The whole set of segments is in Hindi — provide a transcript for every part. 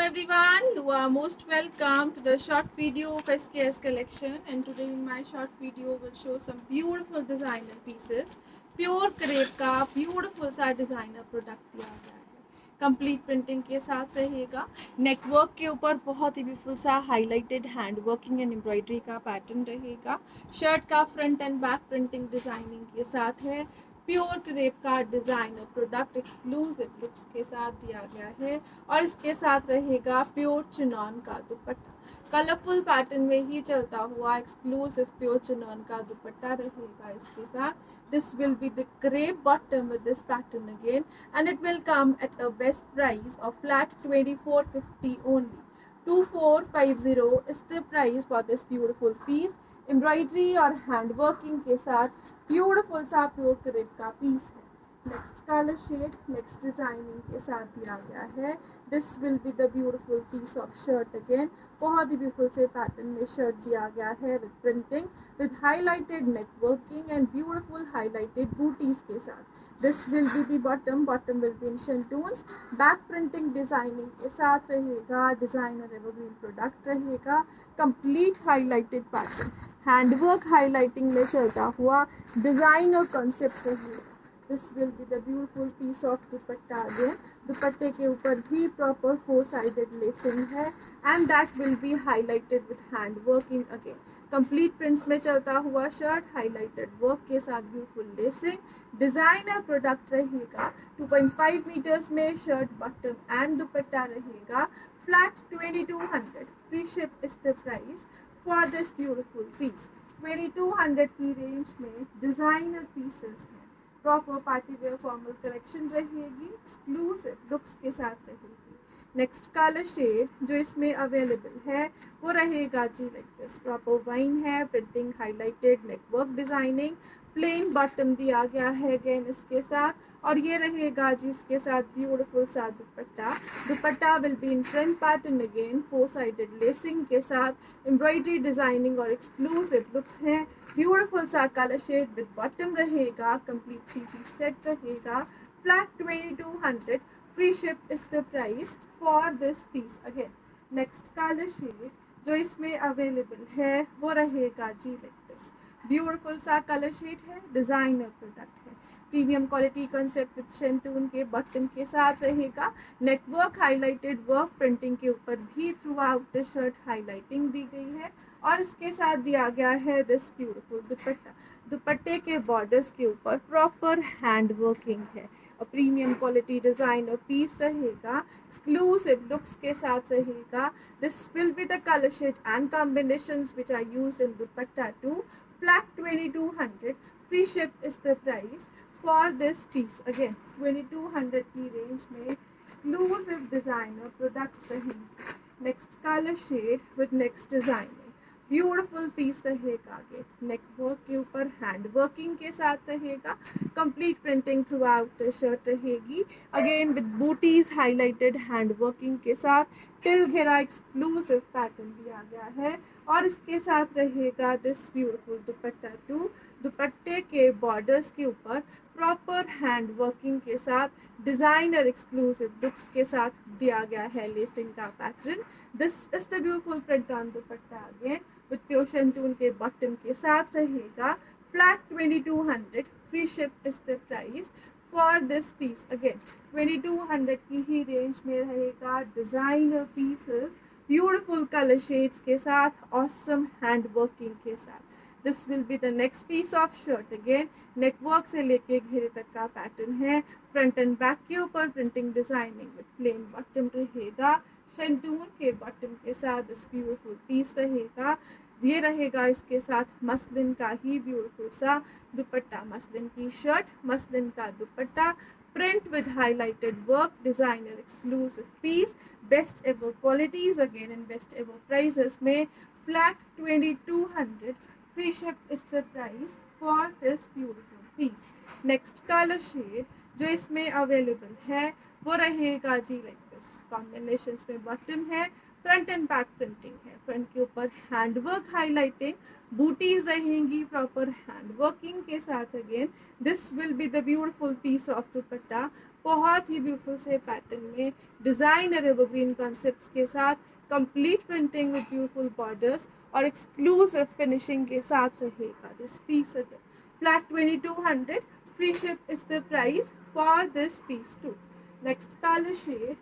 everyone, you are most welcome to the short video of SKS collection, and today in my short video will show some beautiful designer pieces. Pure crepe का beautiful सा designer product दिया गया है, complete printing के साथ रहेगा. नेक वर्क के ऊपर बहुत ही ब्यूटीफुल सा highlighted hand working and embroidery का पैटर्न रहेगा. शर्ट का front and back printing designing के साथ है. प्योर क्रेप का डिजाइनर प्रोडक्ट एक्सक्लूसिव लुक्स के साथ दिया गया है और इसके साथ रहेगा प्योर चिनॉन का दुपट्टा. कलरफुल पैटर्न में ही चलता हुआ एक्सक्लूसिव प्योर चिनॉन का दुपट्टा रहेगा इसके साथ. This will be the crepe bottom with this pattern again, and it will come at a best price of flat 2450 only. 2450 is the price for this beautiful piece. Embroidery और हैंड वर्किंग के साथ ब्यूटीफुल सा प्योर क्रेप का पीस है. Next colour shade next designing के साथ दिया गया है. This will be the beautiful piece of shirt again. बहुत ही ब्यूटीफुल से पैटर्न में शर्ट दिया गया है with printing with highlighted neck working and beautiful highlighted बूटीज के साथ. This will be the bottom will be in शेंटून्स. बैक प्रिंटिंग डिजाइनिंग के साथ रहेगा. डिजाइनर एवरग्रीन प्रोडक्ट रहेगा. Complete highlighted pattern handwork highlighting में चलता हुआ डिजाइनर कॉन्सेप्ट रहेगा. This will be the beautiful piece of dupatta again. दुपट्टे के ऊपर भी प्रॉपर 4 साइडेड लेसिंग है and that will be highlighted with hand working again. Complete prints में चलता हुआ शर्ट हाईलाइटेड वर्क के साथ ब्यूटीफुल लेसिंग. डिजाइनर प्रोडक्ट रहेगा. 2.5 मीटर्स में शर्ट बटन एंड दुपट्टा रहेगा. Flat 2200. Free ship is the price for this beautiful piece. 2200 की रेंज में डिजाइनर पीसेस हैं. Proper party wear formal collection रहेगी. एक्सक्लूसिव लुक्स के साथ रहेगी. नेक्स्ट कलर शेड जो इसमें अवेलेबल है वो रहेगा जी लाइक दिस. प्रॉपर वाइन है. Printing highlighted neckwork designing. Plain bottom दिया गया है अगेन इसके साथ और ये रहेगा जी इसके साथ ब्यूटीफुल सा dupatta. Dupatta will be in front pattern again 4 sided lacing के साथ एम्ब्रॉयडरी डिजाइनिंग और एक्सक्लूसिव लुक्स हैं. ब्यूटीफुल सा कलर शेड विद बॉटम रहेगा. कंप्लीट 3 पीस सेट रहेगा. Flat 2200. Free ship is the price for this piece again. Next colour shade जो इसमें अवेलेबल है वो रहेगा जी लाइक दिस. ब्यूटीफुल सा कलर शेड है. डिजाइनर प्रोडक्ट है. प्रीमियम क्वालिटी कंसेप्ट विद शेंटून के बटन के साथ रहेगा. नेकवर्क हाईलाइटेड वर्क प्रिंटिंग के ऊपर भी throughout the shirt highlighting दी गई है और इसके साथ दिया गया है दिस ब्यूटीफुल दुपट्टा. दुपट्टे के बॉर्डर्स के ऊपर प्रॉपर हैंड वर्किंग है. और प्रीमियम क्वालिटी डिजाइनर पीस रहेगा. एक्सक्लूसिव लुक्स के साथ रहेगा. This will be the colour shade and combinations which are used in dupatta too. Flat 2200. Free ship is the price for this piece again. 2200 की रेंज में एक्सक्लूसिव डिजाइनर प्रोडक्ट्स रहेंगे. Next colour shade with next designing. Beautiful piece रहेगा. आगे नेक वर्क के ऊपर हैंड वर्किंग के साथ रहेगा. Complete printing throughout the shirt रहेगी. अगेन विद बूटीज हाईलाइटेड हैंड वर्किंग के साथ टिल घेरा एक्सक्लूसिव पैटर्न दिया गया है और इसके साथ रहेगा दिस ब्यूटीफुल दुपट्टा टू. दुपट्टे के बॉर्डर्स के ऊपर प्रॉपर हैंड वर्किंग के साथ डिजाइनर एक्सक्लूसिव लुक्स के साथ दिया गया है लेसिंग का pattern. This is the beautiful print on dupatta again with pure शेंटून के बटन के साथ रहेगा. Flat 2200. Free ship is the price for this piece again. 2200 की ही रेंज में रहेगा. Designer pieces beautiful colour shades के साथ ऑसम हैंड वर्किंग के साथ. This will be the next piece of shirt again. Neck work से लेके घेरे तक का पैटर्न है. फ्रंट एंड बैक के ऊपर printing designing with plain bottom रहेगा. शेंटून के बॉटम के साथ दिस ब्यूटीफुल पीस रहेगा. ये रहेगा इसके साथ मसलिन का ही ब्यूटीफुल सा दुपट्टा. मसलिन की शर्ट मसलिन का dupatta. Print with highlighted work. Designer exclusive piece. Best ever qualities again in best ever prices में. Flat 2200. Free ship is the price for this beautiful piece. Next colour shade जो इसमें अवेलेबल है वो रहेगा जी लाइक दिस। कॉम्बिनेशंस में बॉटम है, फ्रंट एंड बैक प्रिंटिंग है, फ्रंट के ऊपर हैंडवर्क हाईलाइटिंग, बूटीज रहेंगी प्रॉपर हैंडवर्किंग के साथ। Again this will be the beautiful piece of dupatta, बहुत ही ब्यूटीफुल से पैटर्न में डिजाइनर एवरग्रीन कॉन्सेप्ट्स के साथ, complete printing with beautiful borders और एक्सक्लूसिव फिनिशिंग के साथ रहेगा this piece. Again flat 2200, free ship is the price for this piece too. Next color shade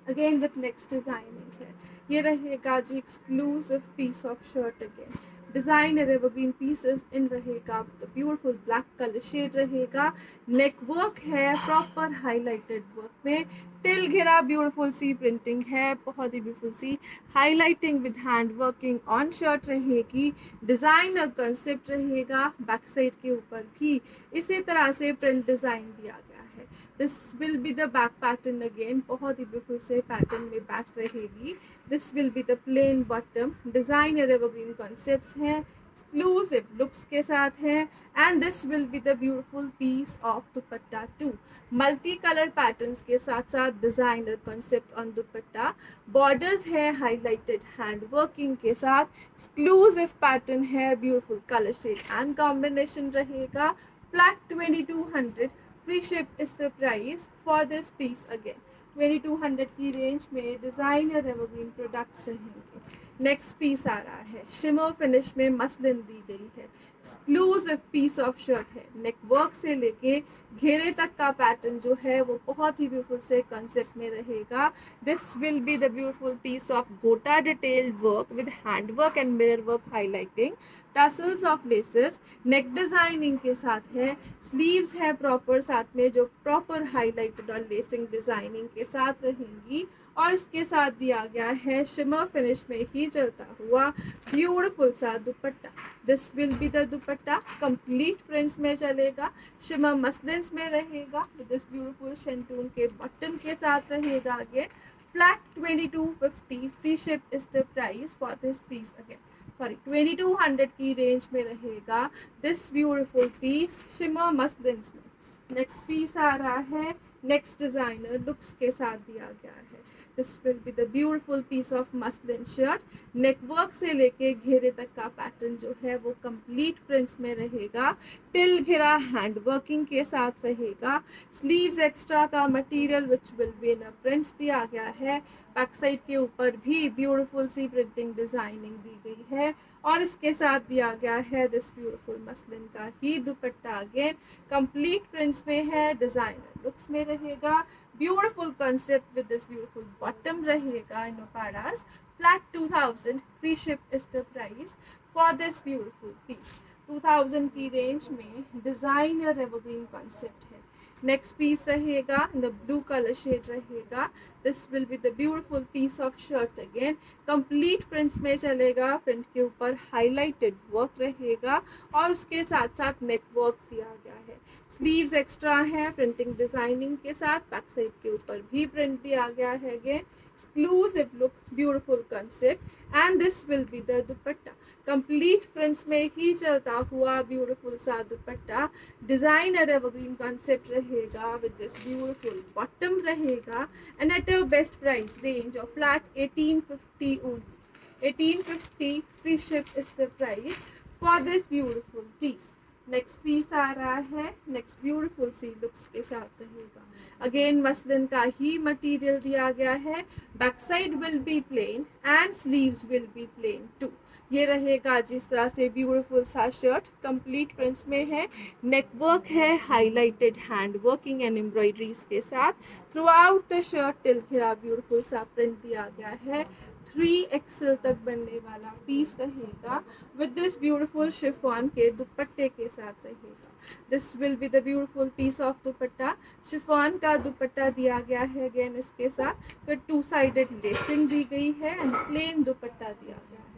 again with next designing है, ये रहेगा जी exclusive piece of shirt. Again designer evergreen pieces in रहेगा, the beautiful black colour shade रहेगा, नेक वर्क है प्रॉपर हाईलाइटेड वर्क में, टिल घेरा ब्यूटीफुल सी प्रिंटिंग है, बहुत ही ब्यूटीफुल सी highlighting with hand working on shirt रहेगी, डिजाइनर कंसेप्ट रहेगा, बैक साइड के ऊपर भी इसी तरह से प्रिंट डिजाइन दिया गया है। This will be the back pattern. Again बहुत ही ब्यूटीफुल से पैटर्न में बैक रहेगी। This will be the plain bottom, designer evergreen concepts हैं, एक्सक्लूसिव लुक्स के साथ है, and this will be the beautiful piece of dupatta too. Multi colour patterns के साथ साथ designer concept on dupatta, borders है हाईलाइटेड हैंड वर्किंग के साथ, एक्सक्लूसिव पैटर्न है, beautiful colour shade and combination रहेगा। Flat 2200, free ship is the price for this piece. Again 2200 की रेंज में डिजाइनर एवरग्रीन प्रोडक्ट्स रहेंगे। नेक्स्ट पीस आ रहा है, शिमर फिनिश में मसलिन दी गई है, एक्सक्लूसिव पीस ऑफ शर्ट है, नेक वर्क से लेके घेरे तक का पैटर्न जो है वो बहुत ही ब्यूटीफुल से कंसेप्ट में रहेगा। This will be the beautiful piece of gota detailed work with hand work and mirror work highlighting, tassels of laces, neck designing के साथ है, स्लीव्स है प्रॉपर साथ में जो प्रॉपर हाईलाइटेड और लेसिंग डिजाइनिंग के साथ रहेंगी, और इसके साथ दिया गया है शिमर फिनिश में ही चलता हुआ ब्यूटीफुल सा दुपट्टा। This will be the dupatta, complete prints में चलेगा, शिमर मसलिन्स में रहेगा, विद दिस ब्यूटीफुल शेंटून के बटन के साथ रहेगा। Again flat 2250, free ship is the price for this piece. Again 2200 की रेंज में रहेगा this beautiful piece shimmer muslins में। नेक्स्ट पीस आ रहा है, नेक्स्ट डिजाइनर लुक्स के साथ दिया गया है। This will be the beautiful piece of muslin shirt, neck work से लेके घेरे तक का पैटर्न जो है वो कंप्लीट प्रिंट्स में रहेगा, टिल घेरा हैंड वर्किंग के साथ रहेगा, स्लीव्स एक्स्ट्रा का material which will be in prints दिया गया है, बैक साइड के ऊपर भी ब्यूटीफुल सी प्रिंटिंग डिजाइनिंग दी गई है, और इसके साथ दिया गया है दिस ब्यूटीफुल मसलिन का ही दुपट्टा। अगेन कंप्लीट प्रिंट्स में है, डिजाइनर लुक्स में रहेगा, beautiful concept with this beautiful bottom रहेगा इन पैरास। Flat 2000, free ship is the price for this beautiful piece. 2000 की रेंज में डिजाइनर एवरग्रीन कॉन्सेप्ट है। नेक्स्ट पीस रहेगा in the blue colour shade रहेगा, this will be the beautiful piece of shirt. Again complete prints में चलेगा, प्रिंट के ऊपर हाईलाइटेड वर्क रहेगा, और उसके साथ साथ नेक वर्क दिया गया है, स्लीव्स एक्स्ट्रा है प्रिंटिंग डिजाइनिंग के साथ, बैक साइड के ऊपर भी प्रिंट दिया गया है। Again exclusive look, beautiful concept, and this will be the dupatta, complete prints में ही चलता हुआ beautiful सा दुपट्टा, designer evergreen concept रहेगा with this beautiful bottom रहेगा, and at a best price range of flat 1850 only. 1850 free ship is the price for this beautiful piece. Next piece आ रहा है, नेक्स्ट ब्यूटीफुल सी लुक्स के साथ रहेगा। अगेन मसलिन का ही मटेरियल दिया गया है, back side will be plain and sleeves will be plain too. ये रहेगा जिस तरह से ब्यूटीफुल सा शर्ट, कंप्लीट प्रिंट्स में है, नेक वर्क है, highlighted hand working and embroideries के साथ, through out the shirt till घेरा ब्यूटीफुल सा प्रिंट दिया गया है। 3XL तक बनने वाला पीस रहेगा विद दिस ब्यूटीफुल शिफॉन के दुपट्टे के साथ रहेगा। This will be the beautiful piece of dupatta, chiffon का दुपट्टा दिया गया है। अगेन इसके साथ इसमें 2 साइडेड लेसिंग दी गई है एंड प्लेन दुपट्टा दिया गया है।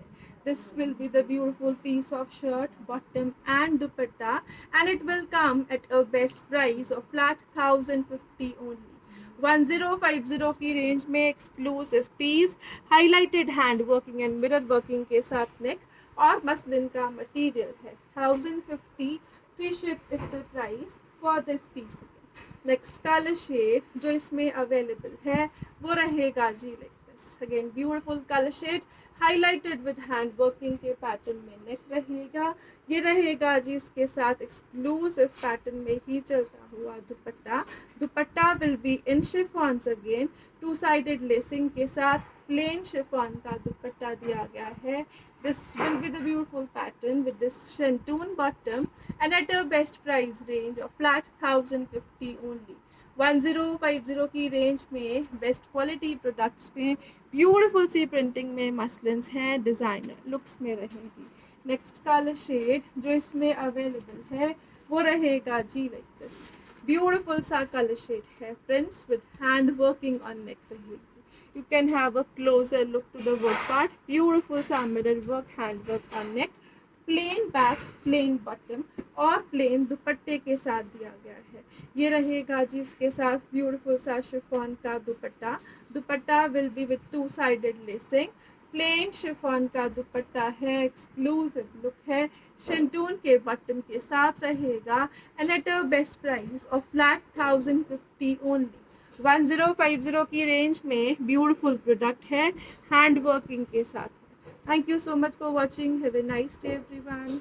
This will be the beautiful piece of shirt, bottom and dupatta, and it will come at a best price of flat 1050 only. 1050 की रेंज में exclusive piece, highlighted hand working and mirror working के साथ नेक और मसलिन का मटेरियल है। 1050 free ship is the price for this piece. Next colour shade जो इसमें अवेलेबल है वो रहेगा जी like this. Again beautiful colour shade highlighted with hand working के पैटर्न में नेक रहेगा। ये रहेगा जी इसके साथ एक्सक्लूसिव पैटर्न में ही चलता हुआ dupatta. Dupatta will be in chiffons again, two sided lacing के साथ प्लेन शिफॉन का दुपट्टा दिया गया है। This will be the beautiful pattern with this shantoon bottom and at a best price range of flat 1050 only। 1050 की रेंज में बेस्ट क्वालिटी प्रोडक्ट्स में ब्यूटीफुल सी प्रिंटिंग में मसलिन्स हैं, डिज़ाइनर लुक्स में रहेंगी। नेक्स्ट कलर शेड जो इसमें अवेलेबल है वो रहेगा जी लाइक दिस। ब्यूटीफुल सा कलर शेड है friends, with hand working on नेक रहेगी। You can have a closer look to the work part. Beautiful सा mirror work, hand work on neck, plain back, plain bottom और plain दुपट्टे के साथ दिया गया है। ये रहेगा जी इसके साथ ब्यूटीफुल सा शिफॉन का dupatta. Dupatta will be with two sided lacing. Plain chiffon का दुपट्टा है, एक्सक्लूसिव लुक है, शिंटून के बटन के साथ रहेगा and at a best price of flat 1050 only. 1050 की रेंज में ब्यूटीफुल प्रोडक्ट है, हैंड वर्किंग के साथ। Thank you so much for watching. Have a nice day everyone.